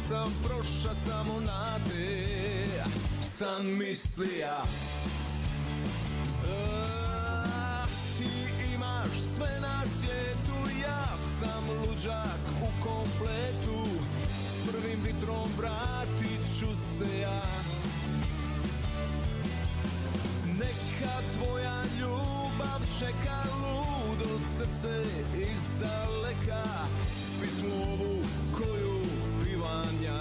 sam proša samo na te san mislija. Ti imaš sve na svijetu, ja sam luđak u kompletu. S prvim vitrom vratit ću se ja. Neka tvoja ljubav čeka ludo srce iz daleka. Pismu ovu koju pivam ja.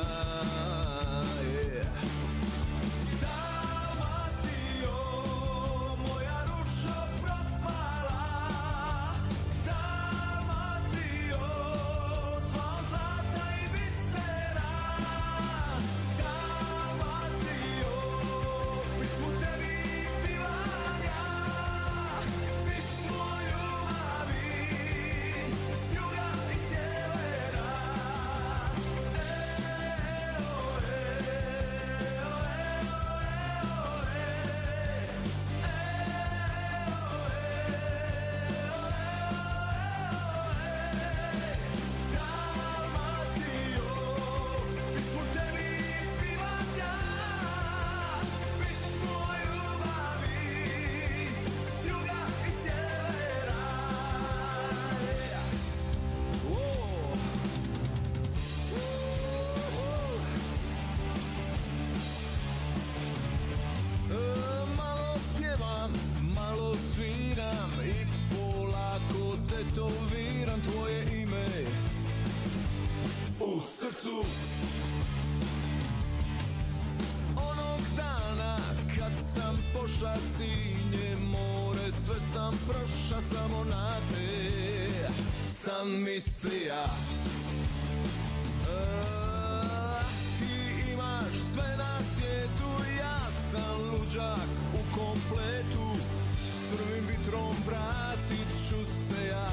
Tetoviram tvoje ime u srcu. Onog dana kad sam poša sinje more, sve sam proša samo na te sam mislija. Ti imaš sve na svijetu, ja sam luđak u kompletu. S prvim vitrom vratit ću se ja.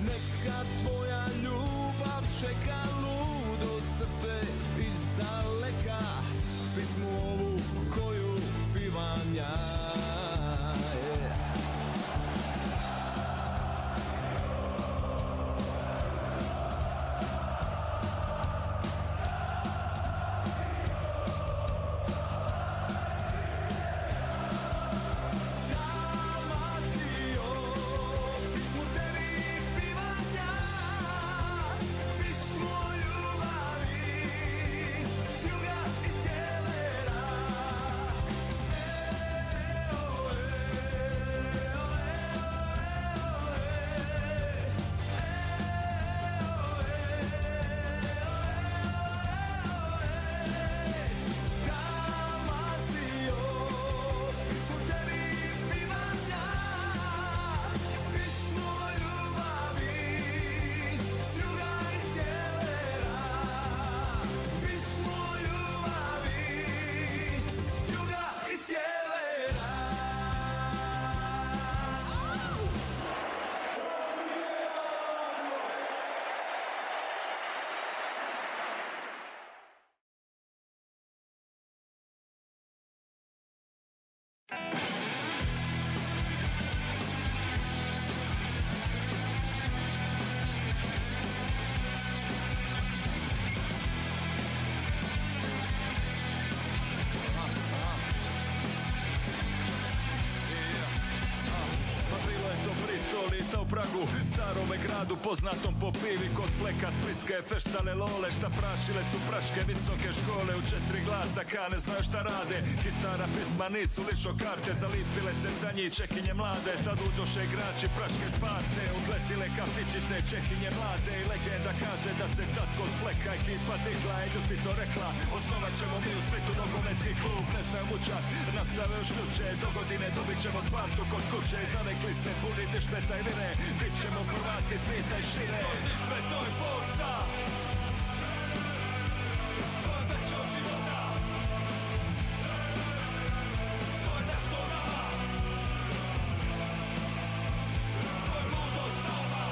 Neka tvoja ljubav čeka ludo srce iz daleka. Pismu ovu koju pivam ja. Pragu, starome gradu poznatom po pivi kod fleka splitske feštale lole, šta prašile su praške visoke škole. U 4 glasa kane znaju šta rade, gitara pisma nisu lišo karte, zalipile se za njih čehinje mlade. Tad uđoše igrači praške sparte, udletile kafičice čehinje mlade. I legenda kaže da se tad kod fleka ekipa digla i ljuti to rekla: osnovat ćemo mi u Splitu nogometni klub. Ne znaju mučak, nastave još ključe, do godine dobit ćemo Spartu kod kuće. I zarekli se puni dišpeta i vine, bit ćemo prvaci svijeta i šire. To je dišpet, to je forca, to je već od života, to je nešto nama, to je ludo sama.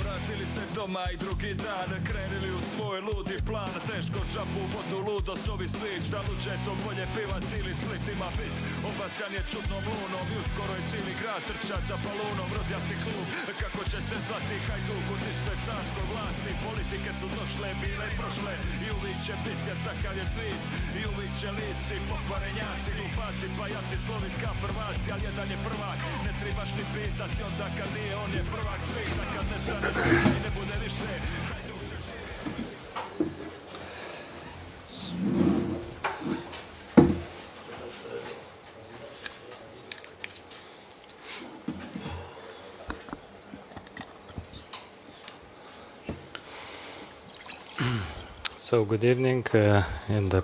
Vratili se doma i drugi dan krenili u svoj ludi plan. Teško žapu u vodu, ludost, novi slič. Da luče to bolje piva, cijeli Split ima bit obasan je čudnom lunom. I u trča za balonom, rodja si klub. Kako će se zvati Hajduk od ispred carskoj vlasti? Politike su došle, bile i prošle i uvijek će biti jer takav je svijet. I uvijek će lici, pokvarenjaci, glupaci, pajaci slovit ka prvaci, ali jedan je prvak. Ne trebaš ni pitati onda kad nije, on je prvak svijeta. Kad ne stane svijeta i ne bude više, Hajduk će živjeti. So good evening. In the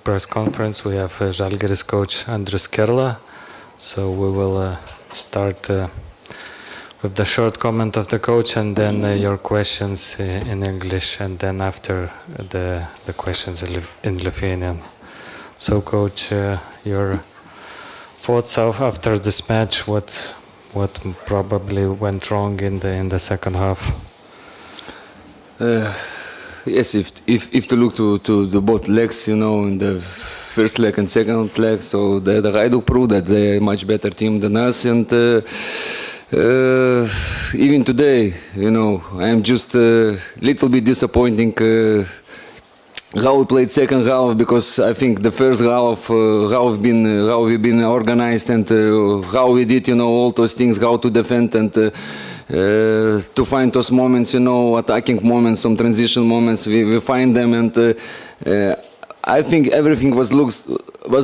press conference we have Žalgiris coach 𝗛𝗦𝗡. So we will start with the short comment of the coach and then your questions in English and then after the questions in Lithuanian. So coach, your thoughts after this match, what probably went wrong in the second half? Yes, if to look to the both legs, you know, in the first leg and second leg, so the Hajduk proved that they're a much better team than us, and even today, you know, I'm just a little bit disappointing how we played second half, because I think the first half, how we've been organized and how we did, you know, all those things, how to defend and to find those moments, you know, attacking moments, some transition moments, we find them, and I think everything was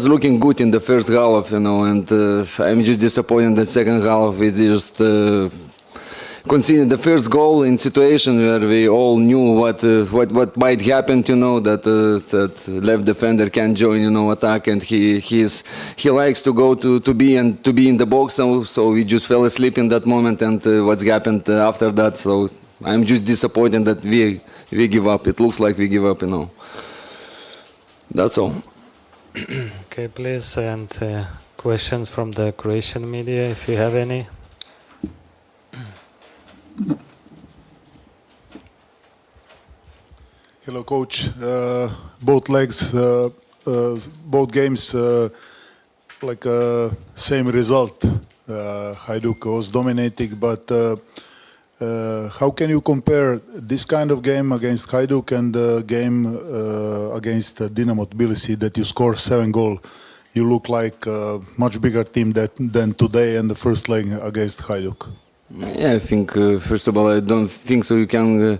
looking good in the first half, you know, and I'm just disappointed that second half we just conceded the first goal in situation where we all knew what might happen, you know, that left defender can join, you know, attack, and he likes to go to be in the box, so we just fell asleep in that moment, and what's happened after that. So I'm just disappointed that we give up. It looks like we give up, you know. That's all. Okay, please, and questions from the Croatian media, if you have any. Hello, coach. Both legs, both games, like same result. Hajduk was dominating, but how can you compare this kind of game against Hajduk and the game against Dinamo Tbilisi that you score 7 goals? You look like a much bigger team than today and the first leg against Hajduk. Yeah, I think first of all, I don't think so. You can,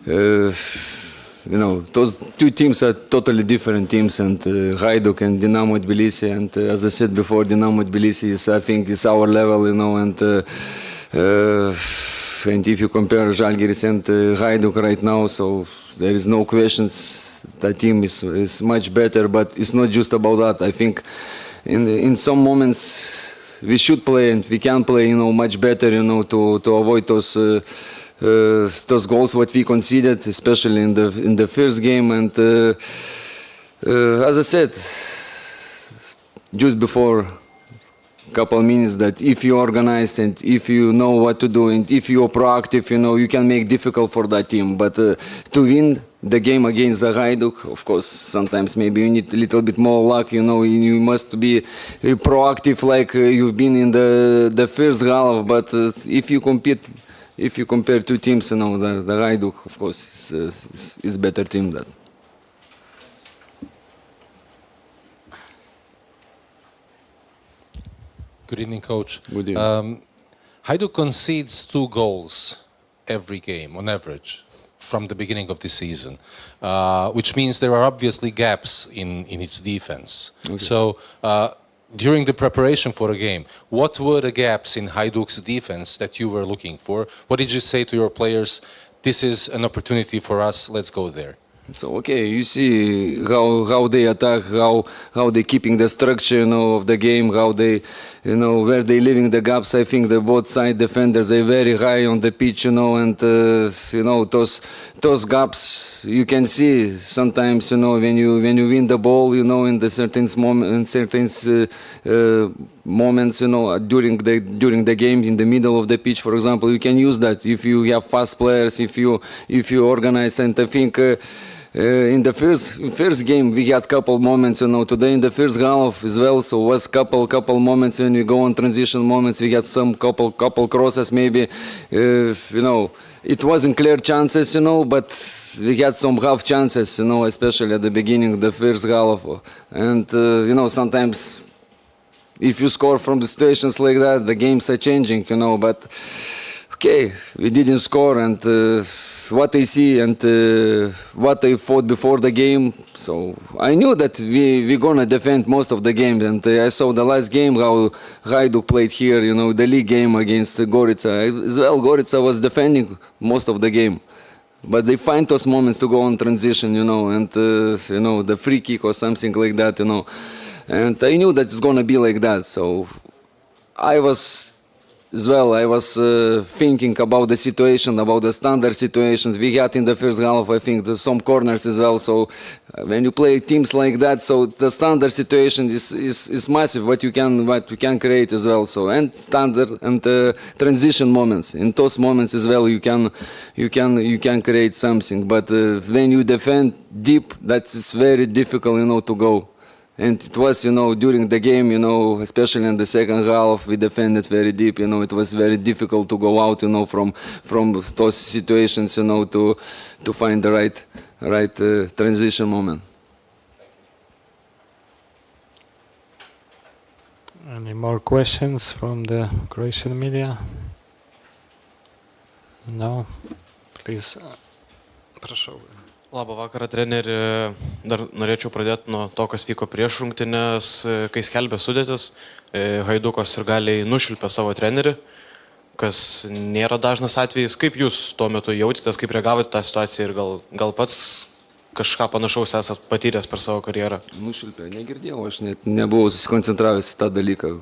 you know, those two teams are totally different teams, and Hajduk and Dinamo Tbilisi. And as I said before, Dinamo Tbilisi is, I think, is our level, you know. And if you compare Žalgiris and Hajduk right now, so there is no questions. That team is much better, but it's not just about that. I think in some moments we should play and we can play, you know, much better, you know, to avoid those goals what we conceded, especially in the first game. And as I said just before a couple of minutes, that if you organized and if you know what to do and if you are proactive, you know, you can make difficult for that team. But to win the game against the Hajduk, of course, sometimes maybe you need a little bit more luck, you know, you must be proactive like you've been in the first half. But if you compare two teams, you know, the Hajduk, of course, is better team than. Good evening, coach. Good evening. Hajduk concedes 2 goals every game on average from the beginning of the season, which means there are obviously gaps in its defense. Okay. So during the preparation for a game, what were the gaps in Hajduk's defense that you were looking for? What did you say to your players? This is an opportunity for us, let's go there. So okay, you see how they attack, how they keeping the structure, you know, of the game, how they, you know, where they leaving the gaps. I think the both side defenders are very high on the pitch, you know, and you know, those gaps you can see sometimes, you know, when you win the ball, you know, in the certain moments, you know, during the game, in the middle of the pitch, for example, you can use that if you have fast players, if you organize. And I think in the first game we had couple moments, today in the first half as well, so was couple moments when we go on transition moments, we had some couple crosses maybe, it wasn't clear chances, but we had some half chances, especially at the beginning of the first half, and sometimes if you score from the situations like that, the games are changing, but okay, we didn't score, and what I see and what I thought before the game, so I knew that we're gonna defend most of the game, and I saw the last game how Hajduk played here, the league game against Gorica. As well, Gorica was defending most of the game, but they find those moments to go on transition, and the free kick or something like that, and I knew that it's gonna be like that. So I was thinking about the situation, about the standard situations we had in the first half. I think there's some corners as well. So when you play teams like that, so the standard situation is massive. What you can create as well. So and standard and transition moments. In those moments as well, you can create something. But when you defend deep, that's very difficult, to go. And it was, during the game, especially in the second half, we defended very deep. It was very difficult to go out, from those situations, to find the right transition moment. Any more questions from the Croatian media? No? Please. Prašau. Labą vakarą, treneri. Dar norėčiau pradėti nuo to, kas vyko prieš rungtynes, kai skelbė sudėtis. Hajdukos sirgaliai nušvilpė savo trenerį, kas nėra dažnas atvejis. Kaip jūs tuo metu jautėtės, kaip reagavote tą situaciją ir gal pats kažką panašaus esat patyręs per savo karjerą? Nušvilpė, negirdėjau, aš net nebuvau susikoncentravęs į tą dalyką.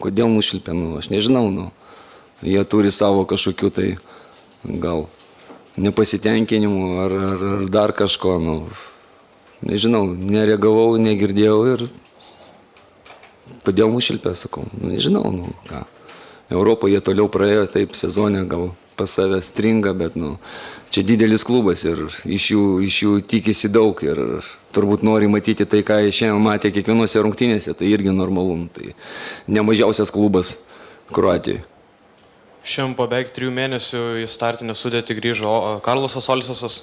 Kodėl nušvilpė, aš nežinau, Jie turi savo kažkokių tai gal nepasitenkinimų ar dar kažko, nežinau, nereagavau, negirdėjau ir kodėl nušvilpė, sakau, nežinau, ką. Europoje toliau praėjo, taip, sezone gal pas save stringa, bet, čia didelis klubas ir iš jų tikisi daug ir turbūt nori matyti tai, ką jie šiandien matė kiekvienose rungtynėse, tai irgi normalu, tai nemažiausias klubas Kroatijoje. Šiandien po beveik 3 mėnesių į startinę sudėtį grįžo Karlosas Olsasas.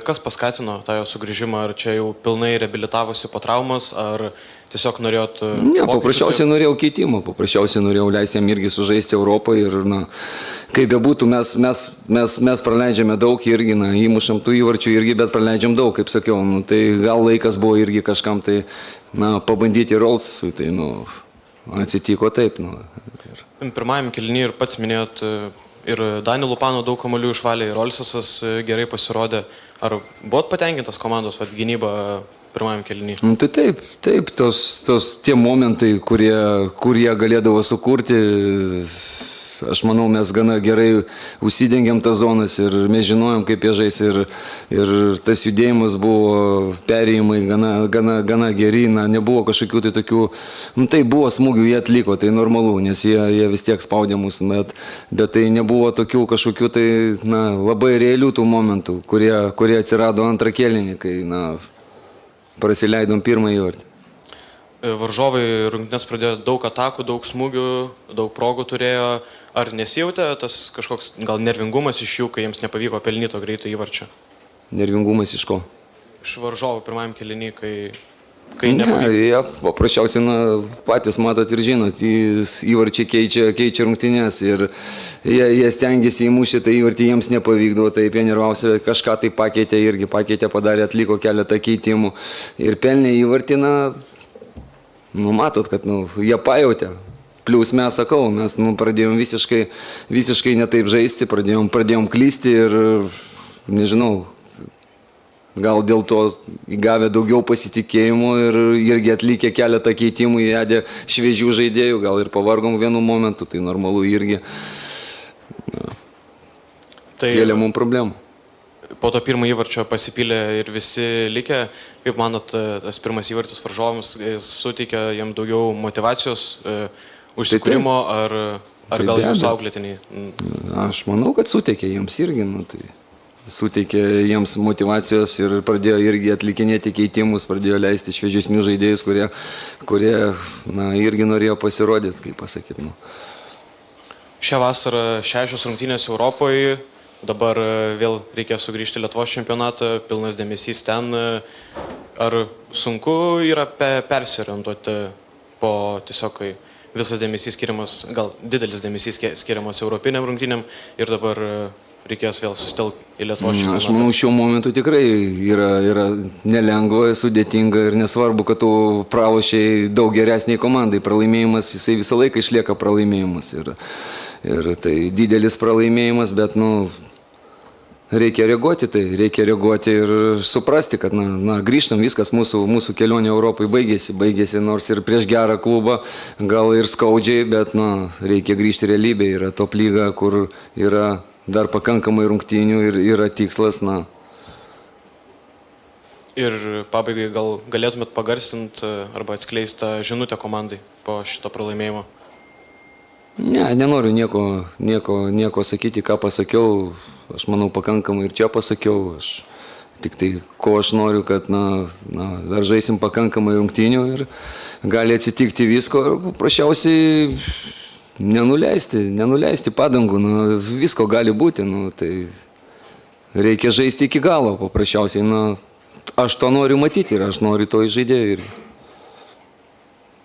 Kas paskatino tą jo sugrįžimą? Ar čia jau pilnai reabilitavosi po traumos, ar tiesiog norėjot... Ne, paprasčiausiai norėjau keitimo, paprasčiausiai norėjau leisti jam irgi sužaisti Europoje ir, kaip bebūtų, mes praleidžiame daug irgi, įmušam tų įvarčių irgi, bet praleidžiam daug, kaip sakiau, tai gal laikas buvo irgi kažkam tai, pabandyti ir Olsasui, tai, atsitiko taip, Pirmajam kėliny ir pats minėjot, ir Daniel Lupano daug kamuolių išvalė, ir Olsasas gerai pasirodė. Ar buvot patenkintas komandos gynyba pirmajam kėliny? Tai taip, tie momentai, kurie galėdavo sukurti, aš manau, mes gana gerai užsidengiam tas zonas ir mes žinojom, kaip jie žais ir tas judėjimas buvo, perėjimai gana geri, nebuvo kažkokių tai tokių, tai buvo smūgių, jie atliko, tai normalu, nes jie vis tiek spaudė mus, bet tai nebuvo tokių kažkokių tai labai realių tų momentų, kurie atsirado antrą kėlinį, kai prasileidom pirmą įvartį. Varžovai rungtynes pradėjo daug atakų, daug smūgių, daug progų turėjo. Ar nesijautė tas kažkoks gal nervingumas iš jų, kai jiems nepavyko pelnyto greito įvarčio? Nervingumas iš ko? Iš varžovų pirmajam kėliny, kai Ne, nepavyko. jie paprasčiausiai patys matot ir žinot, įvarčiai keičia rungtynes ir jie stengiasi įmušti, tai įvartį jiems nepavykdavo, tai jie nervausia, kažką tai pakeitė, padarė, atliko keletą keitimų ir pelnė įvartį, matot, kad jie pajautė. Plius mes, sakau, mes pradėjom visiškai netaip žaisti, pradėjom klysti ir, nežinau, gal dėl to įgavę daugiau pasitikėjimų ir irgi atlikę keletą keitimų, įvedė šviežių žaidėjų, gal ir pavargom vienu momentu, tai normalu irgi kėlė mums problemų. Po to pirmo įvarčio pasipylė ir visi likę. Kaip manot, tas pirmas įvartis varžovams suteikia jam daugiau motyvacijos, užsikūrimo, ar gal jūsų auklėtiniai? Aš manau, kad suteikė jiems irgi, tai suteikė jiems motivacijos ir pradėjo irgi atlikinėti keitimus, pradėjo leisti šviežesnius žaidėjus, kurie irgi norėjo pasirodyti, kaip pasakyti. Šią vasarą 6 rungtynės Europoje, dabar vėl reikia sugrįžti Lietuvos čempionatą, pilnas dėmesys ten. Ar sunku yra persiorientuoti po tiesiog, kai visas dėmesys skiriamas, gal didelis dėmesys skiriamas europiniam rungtynėm ir dabar reikės vėl sustelkti į Lietuvos čempionatą? Aš manau, šiuo momentu tikrai yra nelengva, sudėtinga ir nesvarbu, kad tu pralošiai daug geresniai komandai. Pralaimėjimas, jisai visą laiką išlieka pralaimėjimas. Ir tai didelis pralaimėjimas, bet reikia reaguoti ir suprasti, kad grįžtam, viskas, mūsų kelionė Europai baigėsi, nors ir prieš gerą klubą, gal ir skaudžiai, bet reikia grįžti realybėje. Yra top lyga, kur yra dar pakankamai rungtynių ir yra tikslas. Ir pabaigai gal galėtumėt pagarsinti arba atskleisti žinutę komandai po šito pralaimėjimo? Ne, nenoriu nieko sakyti, ką pasakiau. Aš manau, pakankamai ir čia pasakiau. Tik tai, ko aš noriu, kad dar žaisim pakankamai rungtynių ir gali atsitikti visko ir paprasčiausiai nenuleisti padangų. Visko gali būti, tai reikia žaisti iki galo paprasčiausiai. Aš to noriu matyti ir aš noriu to iš žaidėjų.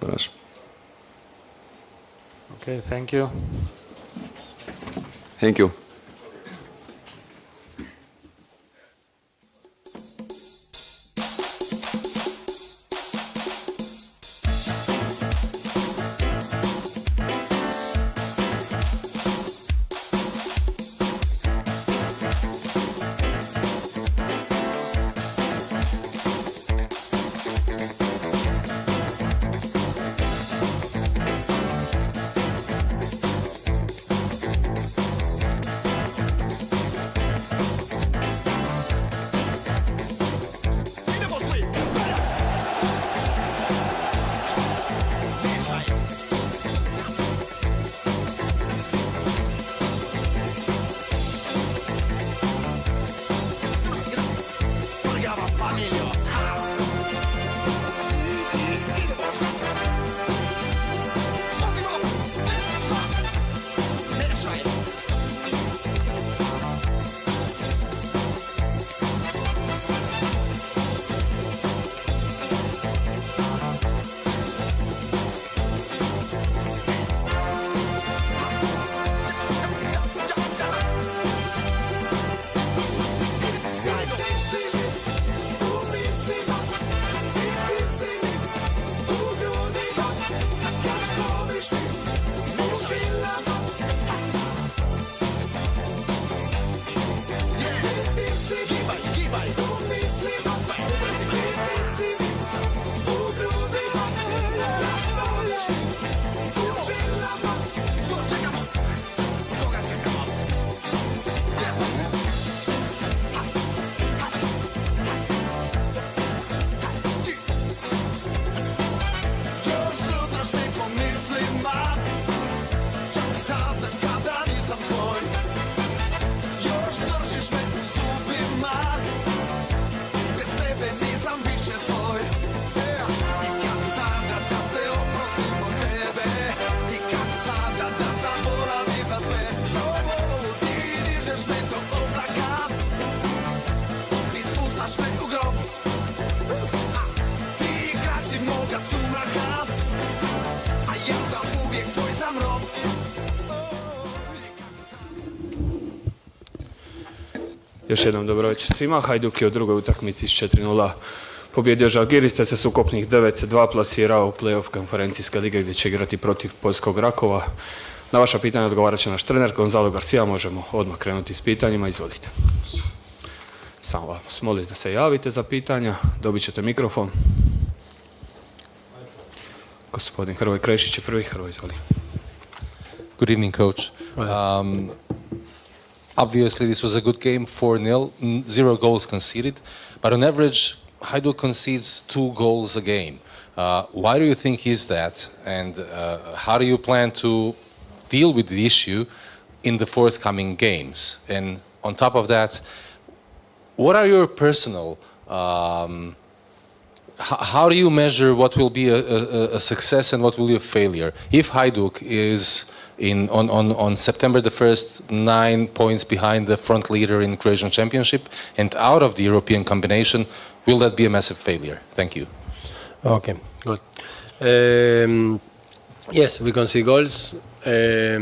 Prašau. Okay, thank you. Thank you. Još jednom dobro večer svima. Hajduk je u drugoj utakmici s 4:0 pobjedio Žalgiris, te se s ukupnih 9-2 plasirao u play-off konferencijske lige gdje će igrati protiv poljskog Rakova. Na vaša pitanja odgovarat će naš trener 𝗛𝗏𝗏, možemo odmah krenuti s pitanjima, izvolite. Samo vas molim da se javite za pitanja, dobit ćete mikrofon. Gospodin Hrvoj Krešić je prvi. Hrvoj, izvoli. Good evening, coach. Obviously, this was a good game, 4-0, 0 goals conceded. But on average, Hajduk concedes 2 goals a game. Why do you think is that? And how do you plan to deal with the issue in the forthcoming games? And on top of that, what are your personal, how do you measure what will be a success and what will be a failure? If Hajduk is on September the 1st, 9 points behind the front leader in Croatian Championship and out of the European combination, will that be a massive failure? Thank you. Okay, good. Yes, we concede goals. I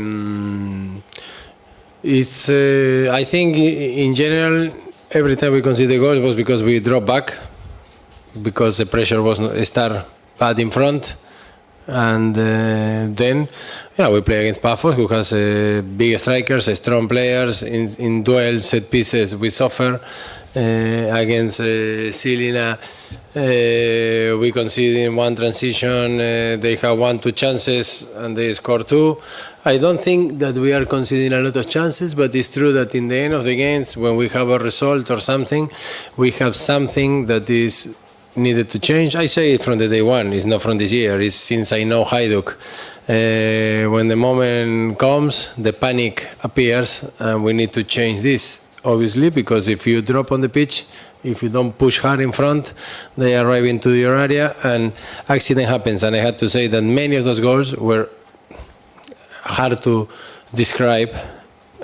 think in general, every time we concede a goal was because we drop back, because the pressure was start bad in front. And then, we play against Pafos, who has big strikers, strong players. In duels, set pieces, we suffer. Against Silina, we conceded in one transition. They have 1-2 chances and they score 2. I don't think that we are conceding a lot of chances, but it's true that in the end of the games, when we have a result or something, we have something that is needed to change. I say it from the day one. It's not from this year. It's since I know Hajduk. When the moment comes, the panic appears, and we need to change this. Obviously, because if you drop on the pitch, if you don't push hard in front, they arrive into your area and accident happens. And I had to say that many of those goals were hard to describe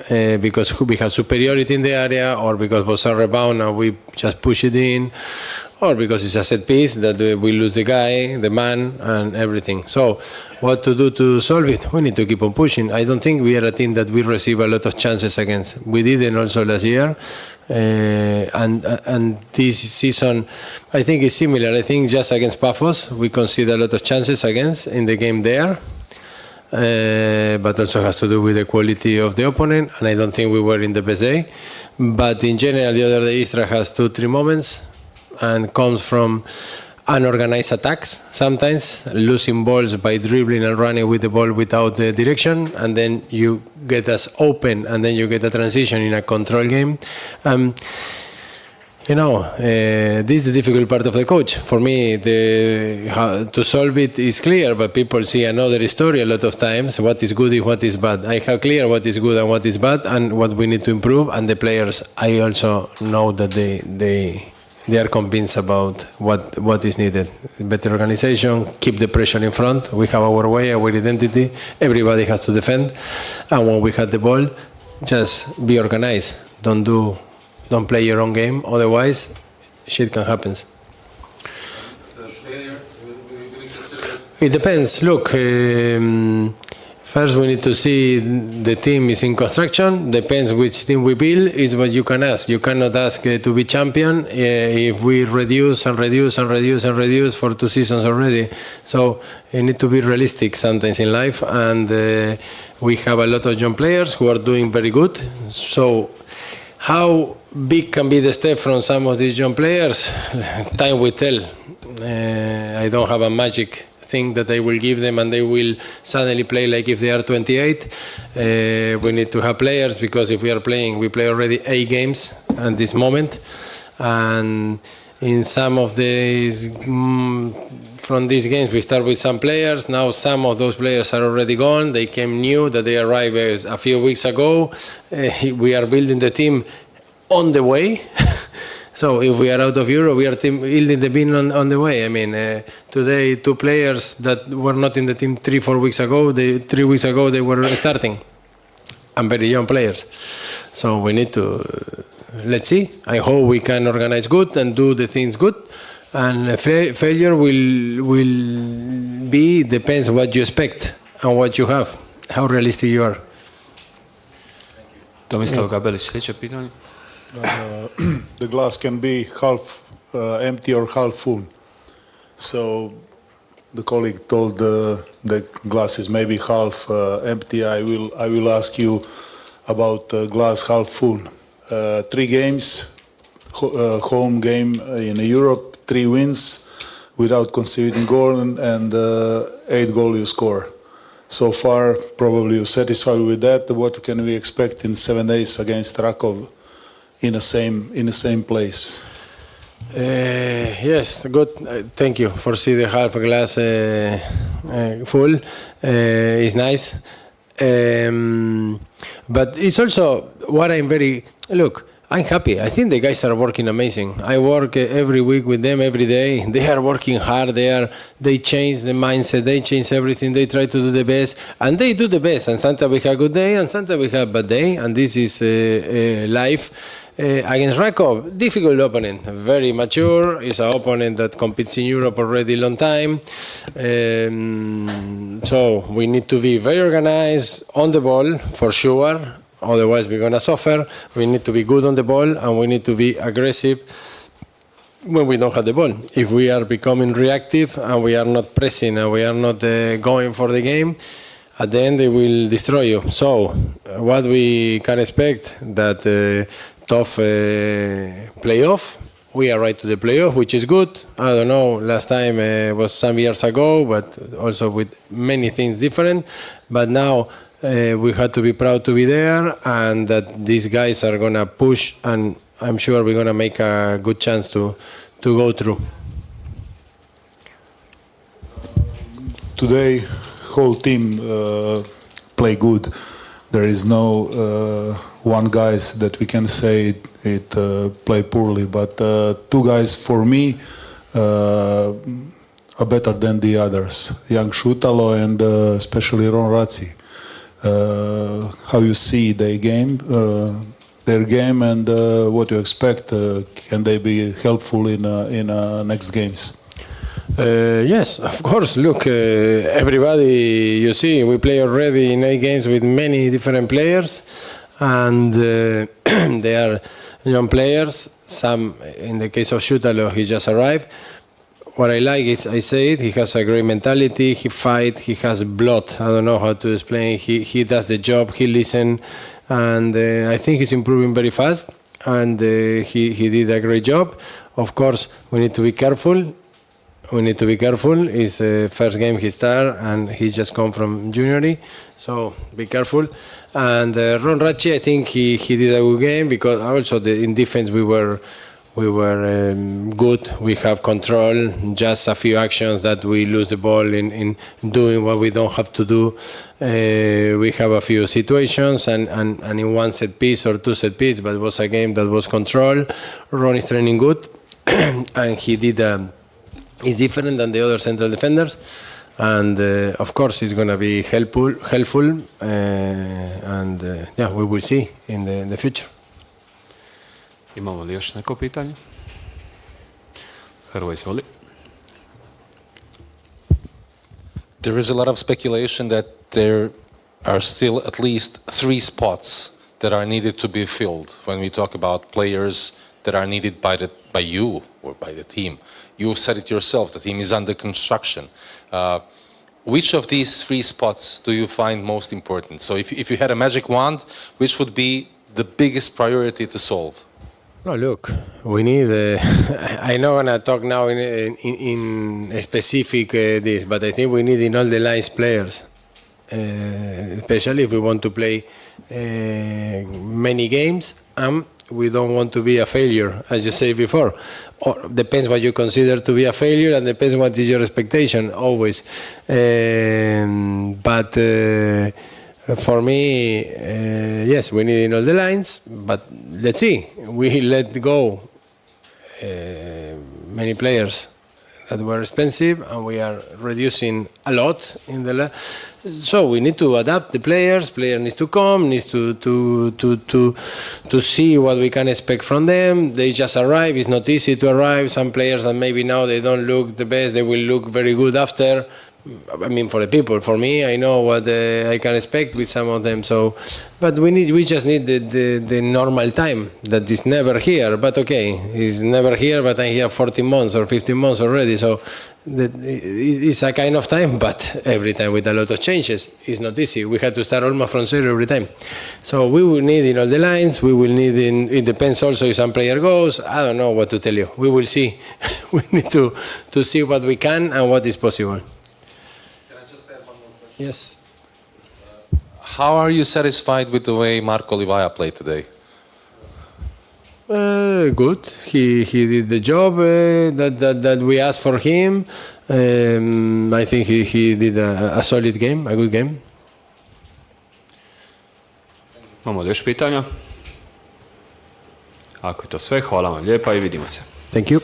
because we had superiority in the area, or because it was a rebound and we just push it in, or because it's a set piece that we lose the guy, the man, and everything. So what to do to solve it? We need to keep on pushing. I don't think we are a team that we receive a lot of chances against. We didn't also last year. And this season, I think it's similar. I think just against Pafos, we concede a lot of chances against in the game there. But also has to do with the quality of the opponent, and I don't think we were in the best day. But in general, the other day, Istra has 2-3 moments and comes from unorganized attacks, sometimes losing balls by dribbling and running with the ball without the direction, and then you get us open, and then you get a transition in a control game. This is the difficult part of the coach. For me, to solve it is clear, but people see another story a lot of times, what is good and what is bad. I have clear what is good and what is bad, and what we need to improve, and the players, I also know that they are convinced about what is needed. Better organization, keep the pressure in front. We have our way, our identity. Everybody has to defend. And when we have the ball, just be organized. Don't play your own game, otherwise shit can happen. It depends. Look, first we need to see the team is in construction. Depends which team we build is what you can ask. You cannot ask to be champion if we reduce and reduce and reduce and reduce for 2 seasons already. So you need to be realistic sometimes in life, and we have a lot of young players who are doing very good. So how big can be the step from some of these young players? Time will tell. I don't have a magic thing that I will give them and they will suddenly play like if they are 28. We need to have players, because if we are playing, we play already 8 games at this moment. And in some of these, from these games, we start with some players. Now some of those players are already gone. They came new, that they arrived a few weeks ago. We are building the team on the way. So if we are out of Europe, we are building the team on the way. I mean, today, 2 players that were not in the team 3-4 weeks ago, 3 weeks ago they were starting, and very young players. So we need to, let's see. I hope we can organize good and do the things good. And failure will be, depends what you expect and what you have, how realistic you are. Tomislav Gabelić, sljedeće pitanje. The glass can be half empty or half full. So the colleague told the glass is maybe half empty. I will ask you about glass half full. 3 games, home game in Europe, 3 wins without conceding goal, and 8 goals you score. So far, probably you're satisfied with that. What can we expect in 7 days against Rakov in the same place? Yes, good. Thank you for seeing the half glass full. It's nice. But it's also what I'm very... Look, I'm happy. I think the guys are working amazing. I work every week with them, every day. They are working hard. They change the mindset. They change everything. They try to do the best, and they do the best. And sometimes we have a good day, and sometimes we have a bad day. And this is life. Against Rakov, difficult opponent, very mature. It's an opponent that competes in Europe already a long time. So we need to be very organized on the ball for sure. Otherwise, we're going to suffer. We need to be good on the ball, and we need to be aggressive when we don't have the ball. If we are becoming reactive and we are not pressing and we are not going for the game, at the end they will destroy you. So what we can expect that tough playoff. We are right to the playoff, which is good. I don't know, last time was some years ago, but also with many things different. But now we had to be proud to be there, and that these guys are going to push, and I'm sure we're going to make a good chance to go through. Today, whole team play good. There is no one guys that we can say it play poorly, but two guys for me are better than the others. Young 𝗛𝗦𝗡 and especially 𝗛𝗦𝗞𝗢𝗡. How you see their game, and what you expect? Can they be helpful in next games? Yes, of course. Look, everybody, you see, we play already in 8 games with many different players, and they are young players. Some, in the case of 𝗛𝗦𝗡, he just arrived. What I like is, I say it, he has a great mentality, he fight, he has blood. I don't know how to explain. He does the job, he listens, and I think he's improving very fast, and he did a great job. Of course, we need to be careful. It's the first game he started, and he just come from juniory, so be careful. And 𝗛𝗦𝗡, I think he did a good game, because also in defense we were good. We have control. Just a few actions that we lose the ball in doing what we don't have to do. We have a few situations, and in one set piece or 2 set piece, but it was a game that was controlled. Ron is training good, and he did. Is different than the other central defenders, and of course he's going to be helpful, and yeah, we will see in the future. Imamo li još neko pitanje? Hrvoje, izvoli. There is a lot of speculation that there are still at least 3 spots that are needed to be filled when we talk about players that are needed by you or by the team. You said it yourself, the team is under construction. Which of these 3 spots do you find most important? So if you had a magic wand, which would be the biggest priority to solve? No, look, we need. I'm not gonna talk now in specific this, but I think we need in all the lines players, especially if we want to play many games, and we don't want to be a failure, as you said before. Or depends what you consider to be a failure, and depends what is your expectation always. But for me, yes, we need in all the lines, but let's see. We let go many players that were expensive, and we are reducing a lot in the so we need to adapt the players. Player needs to come, needs to see what we can expect from them. They just arrive. It's not easy to arrive. Some players that maybe now they don't look the best, they will look very good after. I mean, for the people, for me, I know what I can expect with some of them. So, but we just need the normal time that is never here. But okay, it's never here. But I'm here 14 months or 15 months already. So, it's a kind of time. But every time with a lot of changes, it's not easy. We had to start almost from zero every time. So we will need in all the lines. We will need in. It depends also if some player goes. I don't know what to tell you. We will see. We need to see what we can and what is possible. Yes. How are you satisfied with the way Marko Livaja played today? Good. He did the job that we asked for him. I think he did a solid game, a good game. Imamo li još pitanja? Ako je to sve, hvala vam lijepa i vidimo se. Thank you.